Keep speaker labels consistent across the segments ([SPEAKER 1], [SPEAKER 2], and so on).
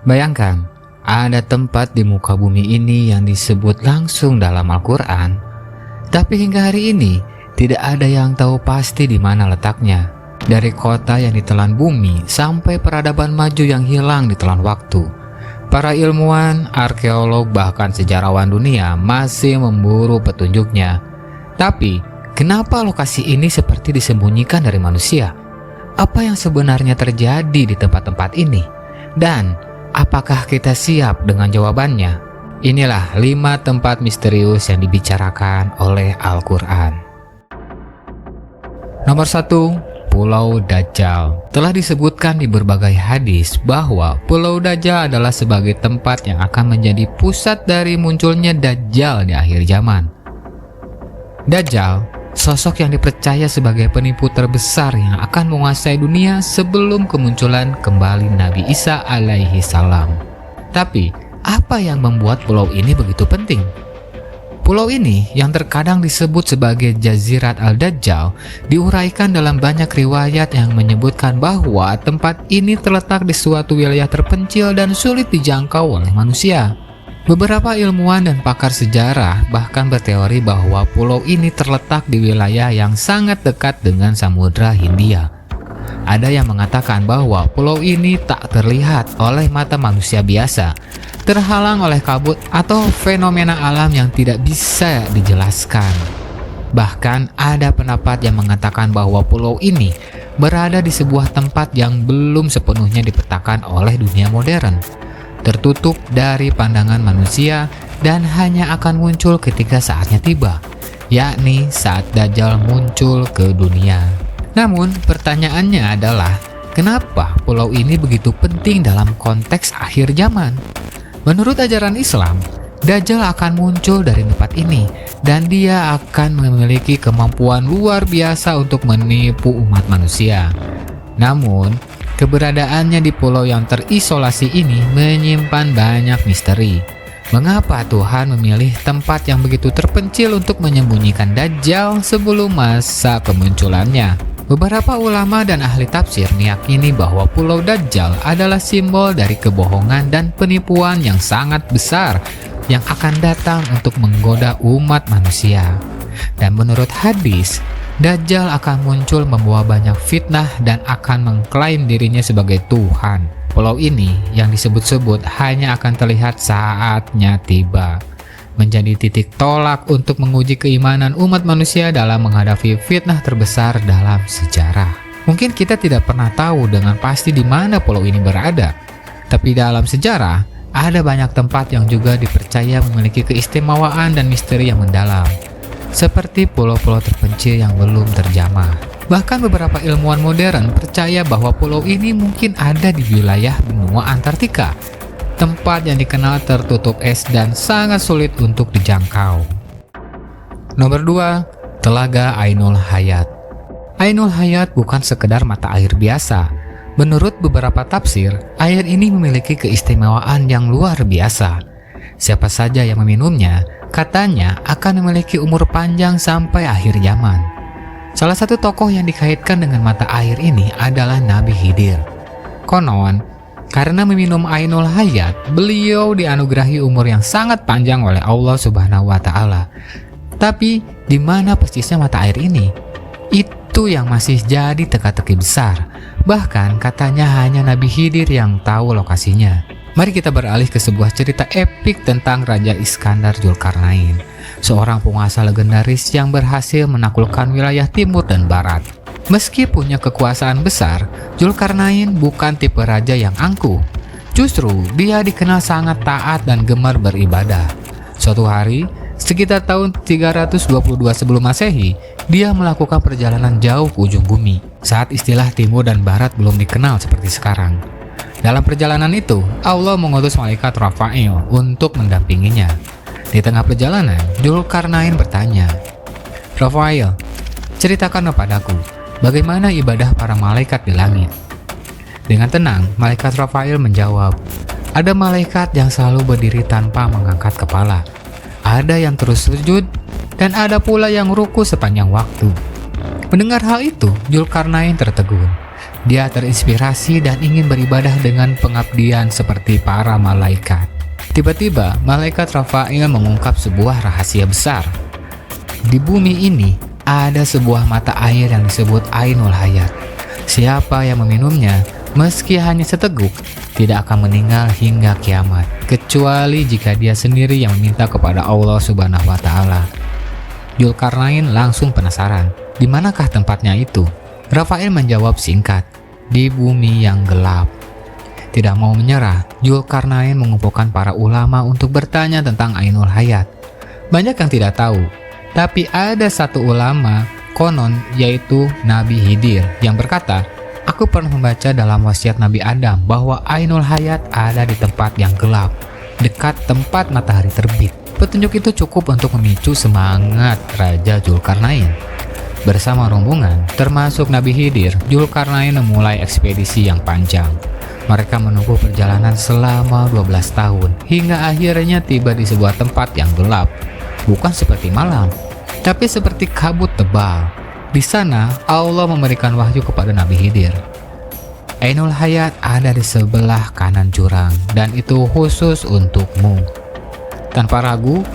[SPEAKER 1] Bayangkan, ada tempat di muka bumi ini yang disebut langsung dalam Al-Quran, tapi hingga hari ini tidak ada yang tahu pasti di mana letaknya. Dari kota yang ditelan bumi sampai peradaban maju yang hilang ditelan waktu, para ilmuwan, arkeolog, bahkan sejarawan dunia masih memburu petunjuknya. Tapi, kenapa lokasi ini seperti disembunyikan dari manusia? Apa yang sebenarnya terjadi di tempat-tempat ini? Dan apakah kita siap dengan jawabannya? Inilah 5 tempat misterius yang dibicarakan oleh Al-Quran. Nomor 1. Pulau Dajjal. Telah disebutkan di berbagai hadis bahwa Pulau Dajjal adalah sebagai tempat yang akan menjadi pusat dari munculnya Dajjal di akhir zaman. Dajjal, sosok yang dipercaya sebagai penipu terbesar yang akan menguasai dunia sebelum kemunculan kembali Nabi Isa alaihi salam. Tapi, apa yang membuat pulau ini begitu penting? Pulau ini yang terkadang disebut sebagai Jazirat Al-Dajjal diuraikan dalam banyak riwayat yang menyebutkan bahwa tempat ini terletak di suatu wilayah terpencil dan sulit dijangkau oleh manusia. Beberapa ilmuwan dan pakar sejarah bahkan berteori bahwa pulau ini terletak di wilayah yang sangat dekat dengan Samudra Hindia. Ada yang mengatakan bahwa pulau ini tak terlihat oleh mata manusia biasa, terhalang oleh kabut atau fenomena alam yang tidak bisa dijelaskan. Bahkan ada pendapat yang mengatakan bahwa pulau ini berada di sebuah tempat yang belum sepenuhnya dipetakan oleh dunia modern, tertutup dari pandangan manusia dan hanya akan muncul ketika saatnya tiba, yakni saat Dajjal muncul ke dunia. Namun pertanyaannya adalah, kenapa pulau ini begitu penting dalam konteks akhir zaman? Menurut ajaran Islam, Dajjal akan muncul dari tempat ini dan dia akan memiliki kemampuan luar biasa untuk menipu umat manusia. Namun, keberadaannya di pulau yang terisolasi ini menyimpan banyak misteri. Mengapa Tuhan memilih tempat yang begitu terpencil untuk menyembunyikan Dajjal sebelum masa kemunculannya? Beberapa ulama dan ahli tafsir meyakini bahwa Pulau Dajjal adalah simbol dari kebohongan dan penipuan yang sangat besar yang akan datang untuk menggoda umat manusia. Dan menurut hadis, Dajjal akan muncul membawa banyak fitnah dan akan mengklaim dirinya sebagai Tuhan. Pulau ini yang disebut-sebut hanya akan terlihat saatnya tiba, menjadi titik tolak untuk menguji keimanan umat manusia dalam menghadapi fitnah terbesar dalam sejarah. Mungkin kita tidak pernah tahu dengan pasti di mana pulau ini berada, tapi dalam sejarah ada banyak tempat yang juga dipercaya memiliki keistimewaan dan misteri yang mendalam, seperti pulau-pulau terpencil yang belum terjamah. Bahkan beberapa ilmuwan modern percaya bahwa pulau ini mungkin ada di wilayah benua Antartika, tempat yang dikenal tertutup es dan sangat sulit untuk dijangkau. Nomor 2. Telaga Ainul Hayat. Ainul Hayat bukan sekedar mata air biasa. Menurut beberapa tafsir, air ini memiliki keistimewaan yang luar biasa. Siapa saja yang meminumnya, katanya akan memiliki umur panjang sampai akhir zaman. Salah satu tokoh yang dikaitkan dengan mata air ini adalah Nabi Khidir. Konon, karena meminum Ainul Hayat, beliau dianugerahi umur yang sangat panjang oleh Allah Subhanahu wa Ta'ala. Tapi, di mana persisnya mata air ini? Itu yang masih jadi teka-teki besar. Bahkan, katanya hanya Nabi Khidir yang tahu lokasinya. Mari kita beralih ke sebuah cerita epik tentang Raja Iskandar Dzulkarnain, seorang penguasa legendaris yang berhasil menaklukkan wilayah timur dan barat. Meski punya kekuasaan besar, Dzulkarnain bukan tipe raja yang angkuh. Justru, dia dikenal sangat taat dan gemar beribadah. Suatu hari, sekitar tahun 322 sebelum Masehi, dia melakukan perjalanan jauh ke ujung bumi, saat istilah timur dan barat belum dikenal seperti sekarang. Dalam perjalanan itu, Allah mengutus malaikat Rafail untuk mendampinginya. Di tengah perjalanan, Dzulkarnain bertanya, "Rafail, ceritakan kepadaku, bagaimana ibadah para malaikat di langit?" Dengan tenang, malaikat Rafail menjawab, "Ada malaikat yang selalu berdiri tanpa mengangkat kepala. Ada yang terus sujud, dan ada pula yang ruku sepanjang waktu." Mendengar hal itu, Dzulkarnain tertegun. Dia terinspirasi dan ingin beribadah dengan pengabdian seperti para malaikat. Tiba-tiba, malaikat Rafael mengungkap sebuah rahasia besar. Di bumi ini ada sebuah mata air yang disebut Ainul Hayat. Siapa yang meminumnya, meski hanya seteguk, tidak akan meninggal hingga kiamat, kecuali jika dia sendiri yang meminta kepada Allah Subhanahu wa Ta'ala. Dzulkarnain langsung penasaran, di manakah tempatnya itu? Rafael menjawab singkat, di bumi yang gelap. Tidak mau menyerah, Dzulkarnain mengumpulkan para ulama untuk bertanya tentang Ainul Hayat. Banyak yang tidak tahu, tapi ada satu ulama konon, yaitu Nabi Khidir, yang berkata, "Aku pernah membaca dalam wasiat Nabi Adam bahwa Ainul Hayat ada di tempat yang gelap, dekat tempat matahari terbit." Petunjuk itu cukup untuk memicu semangat Raja Dzulkarnain. Bersama rombongan, termasuk Nabi Khidir, Dzulkarnain memulai ekspedisi yang panjang. Mereka menempuh perjalanan selama 12 tahun, hingga akhirnya tiba di sebuah tempat yang gelap. Bukan seperti malam, tapi seperti kabut tebal. Di sana, Allah memberikan wahyu kepada Nabi Khidir. Ainul Hayat ada di sebelah kanan jurang, dan itu khusus untukmu. Tanpa ragu,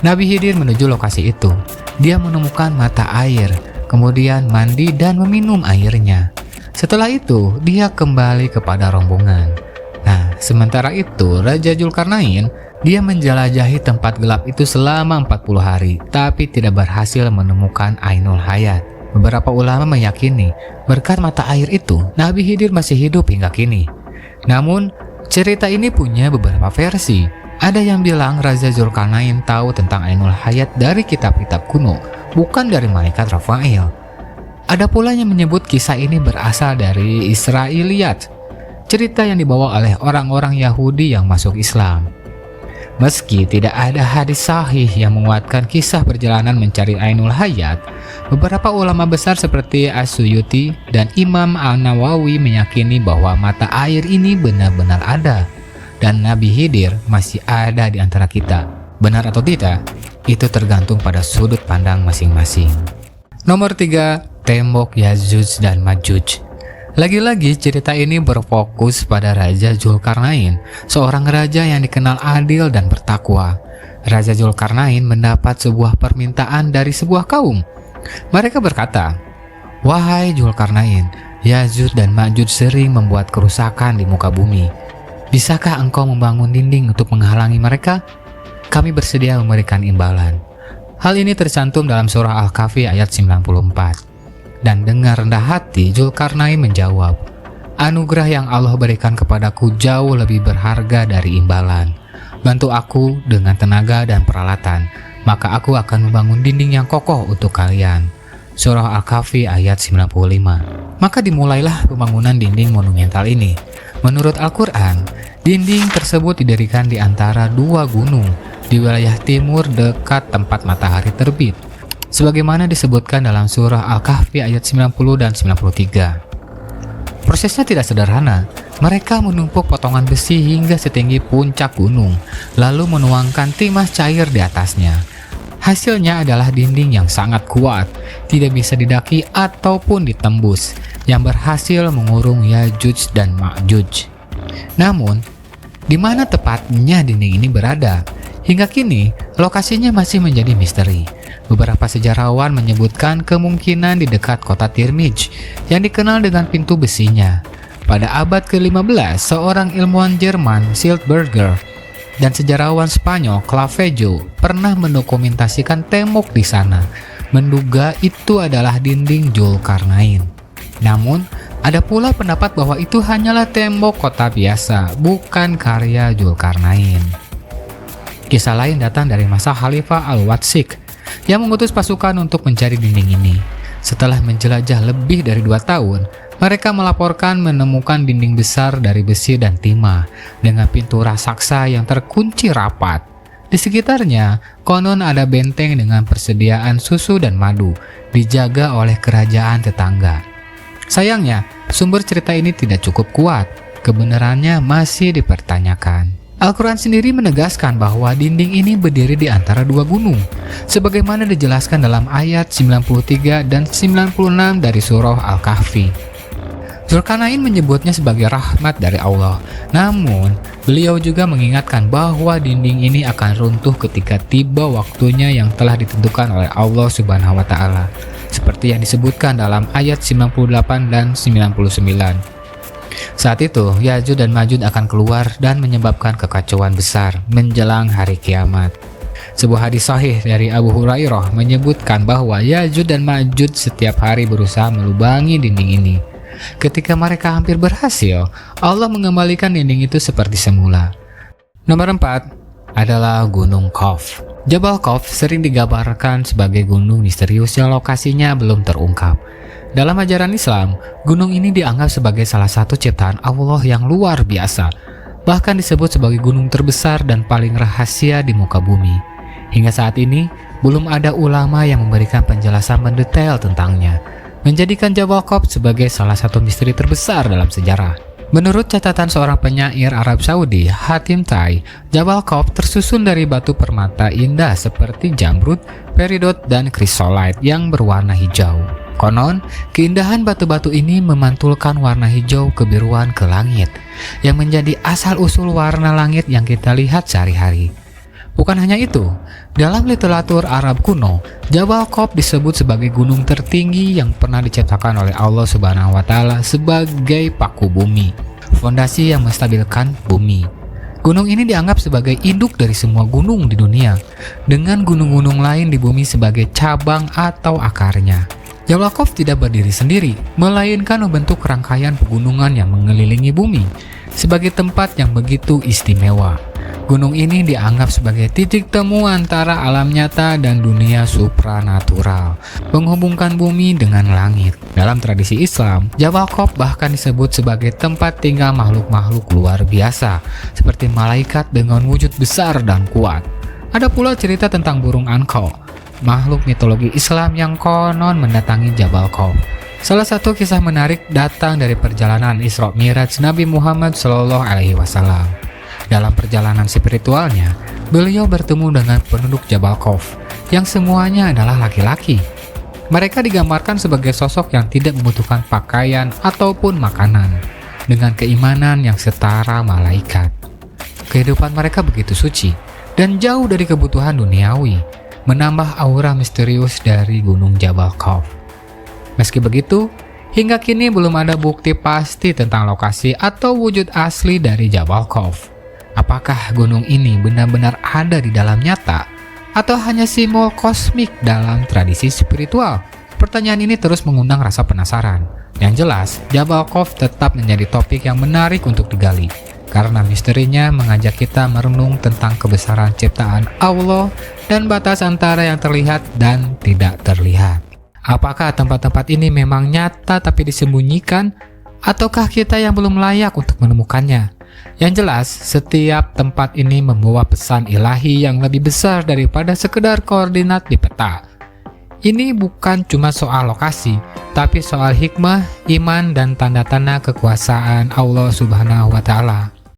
[SPEAKER 1] Nabi Khidir menuju lokasi itu. Dia menemukan mata air, kemudian mandi dan meminum airnya. Setelah itu, dia kembali kepada rombongan. Nah, sementara itu, Raja Dzulkarnain, dia menjelajahi tempat gelap itu selama 40 hari, tapi tidak berhasil menemukan Ainul Hayat. Beberapa ulama meyakini, berkat mata air itu, Nabi Khidir masih hidup hingga kini. Namun, cerita ini punya beberapa versi. Ada yang bilang Raja Dzulkarnain tahu tentang Ainul Hayat dari kitab-kitab kuno, bukan dari malaikat Rafael. Ada pula yang menyebut kisah ini berasal dari Israiliyat, cerita yang dibawa oleh orang-orang Yahudi yang masuk Islam. Meski tidak ada hadis sahih yang menguatkan kisah perjalanan mencari Ainul Hayat, beberapa ulama besar seperti As-Suyuti dan Imam An-Nawawi meyakini bahwa mata air ini benar-benar ada, dan Nabi Khidir masih ada di antara kita. Benar atau tidak, itu tergantung pada sudut pandang masing-masing. Nomor 3, tembok Yajuj dan Majuj. Lagi-lagi cerita ini berfokus pada Raja Dzulkarnain, seorang raja yang dikenal adil dan bertakwa. Raja Dzulkarnain mendapat sebuah permintaan dari sebuah kaum. Mereka berkata, "Wahai Dzulkarnain, Yajuj dan Majuj sering membuat kerusakan di muka bumi. Bisakah engkau membangun dinding untuk menghalangi mereka? Kami bersedia memberikan imbalan." Hal ini tercantum dalam surah Al-Kahfi ayat 94. Dan dengan rendah hati, Dzulkarnain menjawab, "Anugerah yang Allah berikan kepadaku jauh lebih berharga dari imbalan. Bantu aku dengan tenaga dan peralatan, maka aku akan membangun dinding yang kokoh untuk kalian." Surah Al-Kahfi ayat 95. Maka dimulailah pembangunan dinding monumental ini. Menurut Al-Quran, dinding tersebut didirikan di antara dua gunung di wilayah timur dekat tempat matahari terbit, sebagaimana disebutkan dalam surah Al-Kahfi ayat 90 dan 93. Prosesnya tidak sederhana. Mereka menumpuk potongan besi hingga setinggi puncak gunung, lalu menuangkan timah cair di atasnya. Hasilnya adalah dinding yang sangat kuat, tidak bisa didaki ataupun ditembus, yang berhasil mengurung Yajuj dan Majuj. Namun, di mana tepatnya dinding ini berada? Hingga kini, lokasinya masih menjadi misteri. Beberapa sejarawan menyebutkan kemungkinan di dekat kota Tirmidz yang dikenal dengan pintu besinya. Pada abad ke-15, seorang ilmuwan Jerman, Schildberger, dan sejarawan Spanyol, Clavijo, pernah mendokumentasikan tembok di sana, menduga itu adalah dinding Dzulkarnain. Namun, ada pula pendapat bahwa itu hanyalah tembok kota biasa, bukan karya Dzulkarnain. Kisah lain datang dari masa Khalifah Al-Watsik yang mengutus pasukan untuk mencari dinding ini. Setelah menjelajah lebih dari 2 tahun, mereka melaporkan menemukan dinding besar dari besi dan timah dengan pintu raksasa yang terkunci rapat. Di sekitarnya, konon ada benteng dengan persediaan susu dan madu, dijaga oleh kerajaan tetangga. Sayangnya, sumber cerita ini tidak cukup kuat. Kebenarannya masih dipertanyakan. Al-Quran sendiri menegaskan bahwa dinding ini berdiri di antara 2 gunung, sebagaimana dijelaskan dalam ayat 93 dan 96 dari surah Al-Kahfi. Zulkarnain menyebutnya sebagai rahmat dari Allah. Namun, beliau juga mengingatkan bahwa dinding ini akan runtuh ketika tiba waktunya yang telah ditentukan oleh Allah Subhanahu wa taala, seperti yang disebutkan dalam ayat 98 dan 99. Saat itu, Ya'juj dan Ma'juj akan keluar dan menyebabkan kekacauan besar menjelang hari kiamat. Sebuah hadis sahih dari Abu Hurairah menyebutkan bahwa Ya'juj dan Ma'juj setiap hari berusaha melubangi dinding ini. Ketika mereka hampir berhasil, Allah mengembalikan dinding itu seperti semula. Nomor 4 adalah Gunung Qaf. Jabal Qaf sering digambarkan sebagai gunung misterius yang lokasinya belum terungkap. Dalam ajaran Islam, gunung ini dianggap sebagai salah satu ciptaan Allah yang luar biasa. Bahkan disebut sebagai gunung terbesar dan paling rahasia di muka bumi. Hingga saat ini, belum ada ulama yang memberikan penjelasan mendetail tentangnya, menjadikan Jabal Qaf sebagai salah satu misteri terbesar dalam sejarah. Menurut catatan seorang penyair Arab Saudi, Hatim Tai, Jabal Qaf tersusun dari batu permata indah seperti jamrud, peridot, dan krisolite yang berwarna hijau. Konon, keindahan batu-batu ini memantulkan warna hijau kebiruan ke langit, yang menjadi asal-usul warna langit yang kita lihat sehari-hari. Bukan hanya itu, dalam literatur Arab kuno, Jabal Qaf disebut sebagai gunung tertinggi yang pernah diciptakan oleh Allah Subhanahu wa taala sebagai paku bumi, fondasi yang menstabilkan bumi. Gunung ini dianggap sebagai induk dari semua gunung di dunia, dengan gunung-gunung lain di bumi sebagai cabang atau akarnya. Jabal Qaf tidak berdiri sendiri, melainkan membentuk rangkaian pegunungan yang mengelilingi bumi sebagai tempat yang begitu istimewa. Gunung ini dianggap sebagai titik temu antara alam nyata dan dunia supranatural, menghubungkan bumi dengan langit. Dalam tradisi Islam, Jabal Qaf bahkan disebut sebagai tempat tinggal makhluk-makhluk luar biasa, seperti malaikat dengan wujud besar dan kuat. Ada pula cerita tentang burung anqaw, makhluk mitologi Islam yang konon mendatangi Jabal Qaf. Salah satu kisah menarik datang dari perjalanan Isra Mi'raj Nabi Muhammad SAW. Dalam perjalanan spiritualnya, beliau bertemu dengan penduduk Jabal Qaf yang semuanya adalah laki-laki. Mereka digambarkan sebagai sosok yang tidak membutuhkan pakaian ataupun makanan, dengan keimanan yang setara malaikat. Kehidupan mereka begitu suci dan jauh dari kebutuhan duniawi, menambah aura misterius dari Gunung Jabal Qaf. Meski begitu, hingga kini belum ada bukti pasti tentang lokasi atau wujud asli dari Jabal Qaf. Apakah gunung ini benar-benar ada di dalam nyata, atau hanya simbol kosmik dalam tradisi spiritual? Pertanyaan ini terus mengundang rasa penasaran. Yang jelas, Jabal Qaf tetap menjadi topik yang menarik untuk digali, karena misterinya mengajak kita merenung tentang kebesaran ciptaan Allah dan batas antara yang terlihat dan tidak terlihat. Apakah tempat-tempat ini memang nyata tapi disembunyikan, ataukah kita yang belum layak untuk menemukannya? Yang jelas, setiap tempat ini membawa pesan ilahi yang lebih besar daripada sekedar koordinat di peta. Ini bukan cuma soal lokasi, tapi soal hikmah, iman, dan tanda-tanda kekuasaan Allah Subhanahu wa taala.